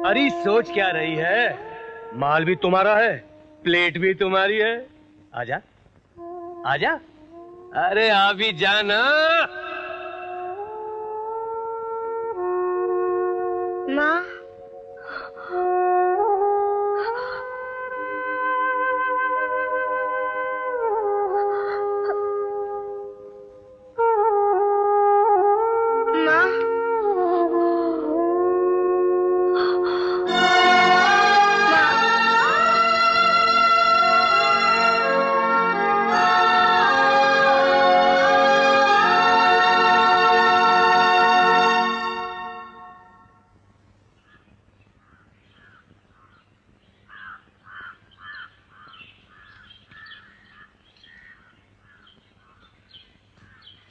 अरे सोच क्या रही है? माल भी तुम्हारा है, प्लेट भी तुम्हारी है। आजा आजा, अरे आ भी जाना। माँ,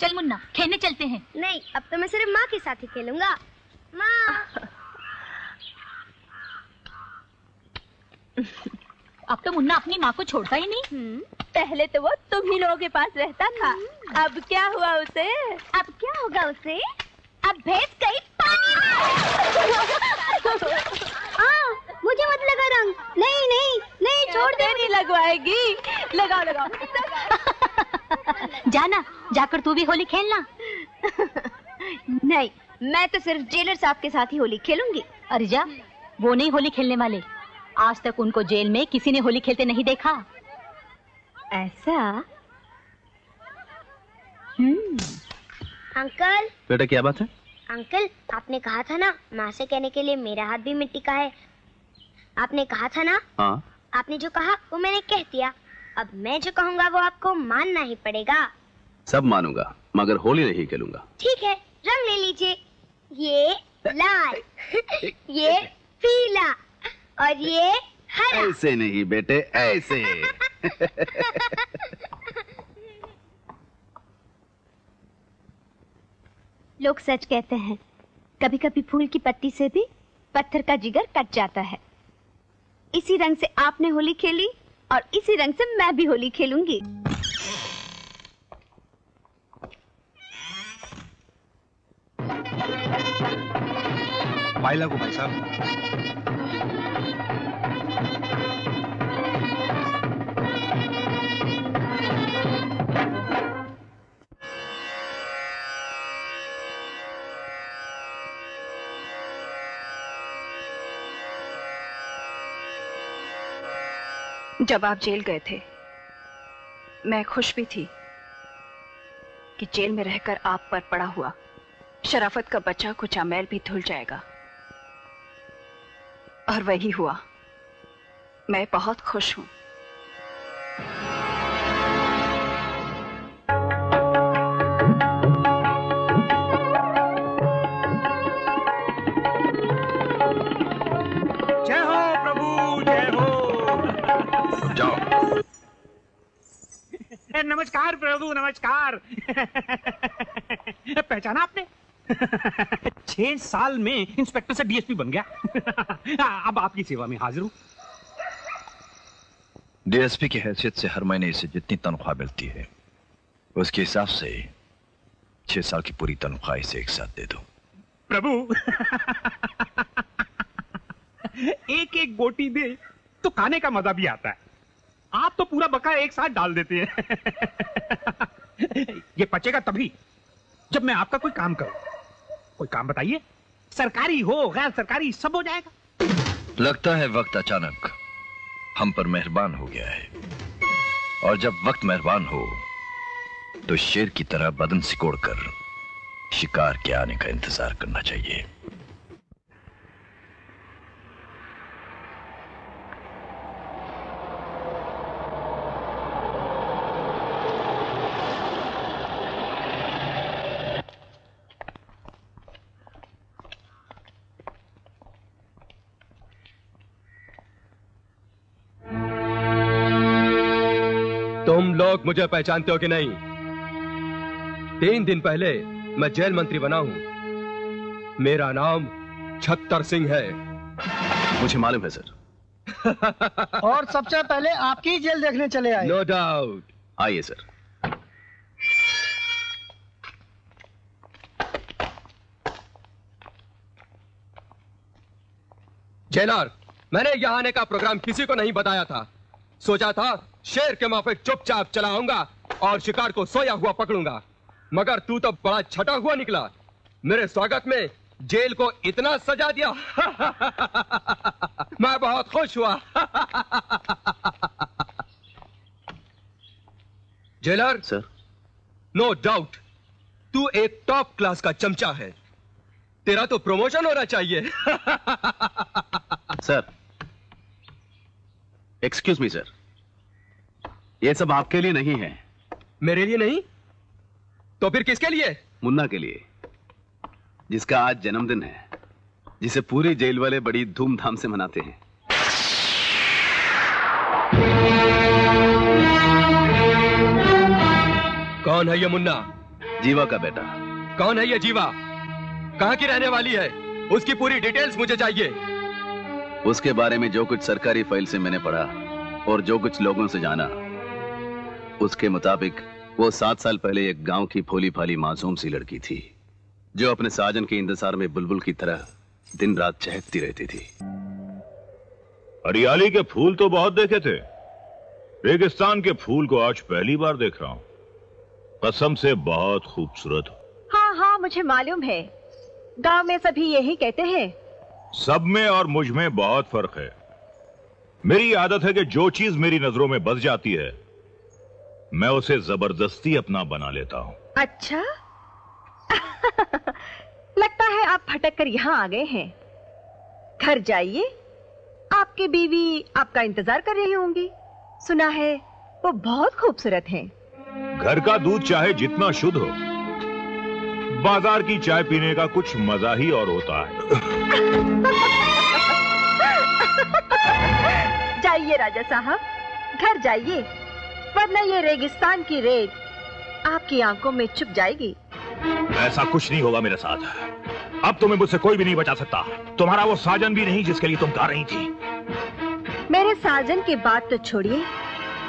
चल मुन्ना, खेलने चलते हैं। नहीं, अब तो मैं सिर्फ माँ के साथ ही खेलूंगा। माँ। अब तो मुन्ना अपनी माँ को छोड़ता ही नहीं। पहले तो वो तुम ही लोगों के पास रहता था, अब क्या हुआ उसे? अब क्या होगा उसे? अब भैंस गई पानी मुझे मत लगा रंग। नहीं नहीं नहीं, छोड़ दे। नहीं लगवाएगी, लगाओ लगाओ। जाना, जाकर तू भी होली खेलना। नहीं, मैं तो सिर्फ जेलर साहब के साथ ही होली खेलूंगी। अरे जा, वो नहीं होली खेलने वाले। आज तक उनको जेल में किसी ने होली खेलते नहीं देखा। ऐसा? अंकल। बेटा क्या बात है? अंकल, आपने कहा था ना माँ से कहने के लिए मेरा हाथ भी मिट्टी का है। आपने कहा था ना? हाँ। आपने जो कहा वो मैंने कह दिया। अब मैं जो कहूँगा वो आपको मानना ही पड़ेगा। सब मानूंगा, मगर होली नहीं खेलूंगा। ठीक है, रंग ले लीजिए। ये लाल, ये पीला और ये हरा। ऐसे नहीं बेटे, ऐसे। लोग सच कहते हैं, कभी कभी फूल की पत्ती से भी पत्थर का जिगर कट जाता है। इसी रंग से आपने होली खेली और इसी रंग से मैं भी होली खेलूंगी। फाइल को भाई साहब। जब आप जेल गए थे, मैं खुश भी थी कि जेल में रहकर आप पर पड़ा हुआ शराफत का बच्चा कुछ मैल भी धुल जाएगा, और वही हुआ। मैं बहुत खुश हूं। जय हो प्रभु, जय हो। जाओ। नमस्कार प्रभु, नमस्कार। पहचाना आपने? 6 साल में इंस्पेक्टर से डीएसपी बन गया। अब आपकी सेवा में हाजिर हूँ। डीएसपी की हैसियत से हर महीने इसे जितनी तनख्वाह मिलती है उसके हिसाब से 6 साल की पूरी तनख्वाह इसे एक साथ दे दो। प्रभु, एक एक बोटी दे तो खाने का मजा भी आता है। आप तो पूरा बका एक साथ डाल देते हैं। ये पचेगा तभी जब मैं आपका कोई काम करूं। कोई काम बताइए, सरकारी हो गैर सरकारी सब हो जाएगा। लगता है वक्त अचानक हम पर मेहरबान हो गया है, और जब वक्त मेहरबान हो तो शेर की तरह बदन सिकोड़कर शिकार के आने का इंतजार करना चाहिए। तुम लोग मुझे पहचानते हो कि नहीं? 3 दिन पहले मैं जेल मंत्री बना हूं। मेरा नाम छत्तर सिंह है। मुझे मालूम है सर। और सबसे पहले आपकी जेल देखने चले आए। No doubt. आइए सर। जेलर, मैंने यहाँ आने का प्रोग्राम किसी को नहीं बताया था। सोचा था शेर के माफिक चुपचाप चला आऊंगा और शिकार को सोया हुआ पकड़ूंगा, मगर तू तो बड़ा छटा हुआ निकला। मेरे स्वागत में जेल को इतना सजा दिया। मैं बहुत खुश हुआ। जेलर सर, नो डाउट तू एक टॉप क्लास का चमचा है। तेरा तो प्रमोशन होना चाहिए। सर, एक्सक्यूज मी सर, ये सब आपके लिए नहीं है। मेरे लिए नहीं तो फिर किसके लिए? मुन्ना के लिए, जिसका आज जन्मदिन है, जिसे पूरी जेल वाले बड़ी धूमधाम से मनाते हैं। कौन है ये मुन्ना? जीवा का बेटा। कौन है ये जीवा? कहां की रहने वाली है? उसकी पूरी डिटेल्स मुझे चाहिए। उसके बारे में जो कुछ सरकारी फाइल से मैंने पढ़ा और जो कुछ लोगों से जाना, उसके मुताबिक वो 7 साल पहले एक गांव की भोली भाली मासूम सी लड़की थी, जो अपने साजन के इंतजार में बुलबुल की तरह दिन रात चहकती रहती थी। हरियाली के फूल तो बहुत देखे थे, रेगिस्तान के फूल को आज पहली बार देख रहा हूं। कसम से बहुत खूबसूरत। हाँ हाँ, मुझे मालूम है, गांव में सभी यही कहते हैं। सब में और मुझ में बहुत फर्क है। मेरी आदत है कि जो चीज मेरी नजरों में बस जाती है, मैं उसे जबरदस्ती अपना बना लेता हूं। अच्छा। लगता है आप भटक कर यहाँ आ गए हैं। घर जाइए, आपकी बीवी आपका इंतजार कर रही होंगी। सुना है वो बहुत खूबसूरत हैं। घर का दूध चाहे जितना शुद्ध हो, बाजार की चाय पीने का कुछ मजा ही और होता है। जाइए राजा साहब, घर जाइए, वरना ये रेगिस्तान की रेत आपकी आंखों में चुभ जाएगी। ऐसा कुछ नहीं होगा मेरे साथ। अब तुम्हें मुझसे कोई भी नहीं बचा सकता। तुम्हारा वो साजन भी नहीं जिसके लिए तुम गा रही थी। मेरे साजन की बात तो छोड़िए,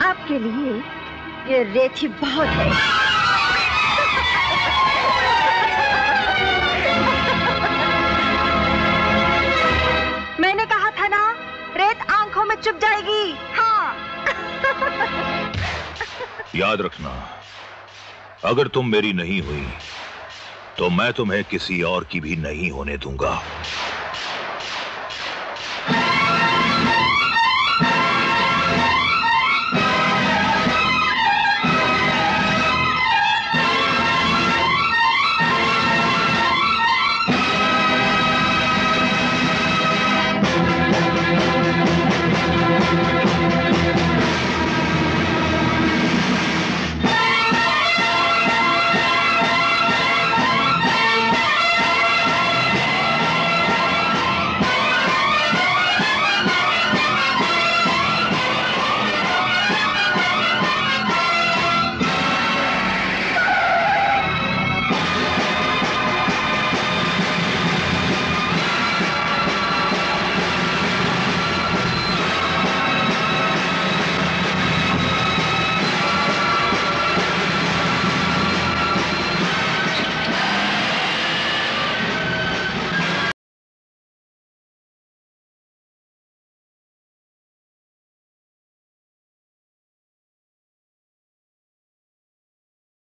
आपके लिए ये रेत ही बहुत है। मैंने कहा था ना, रेत आंखों में चुभ जाएगी। हाँ। याद रखना, अगर तुम मेरी नहीं हुई तो मैं तुम्हें किसी और की भी नहीं होने दूंगा।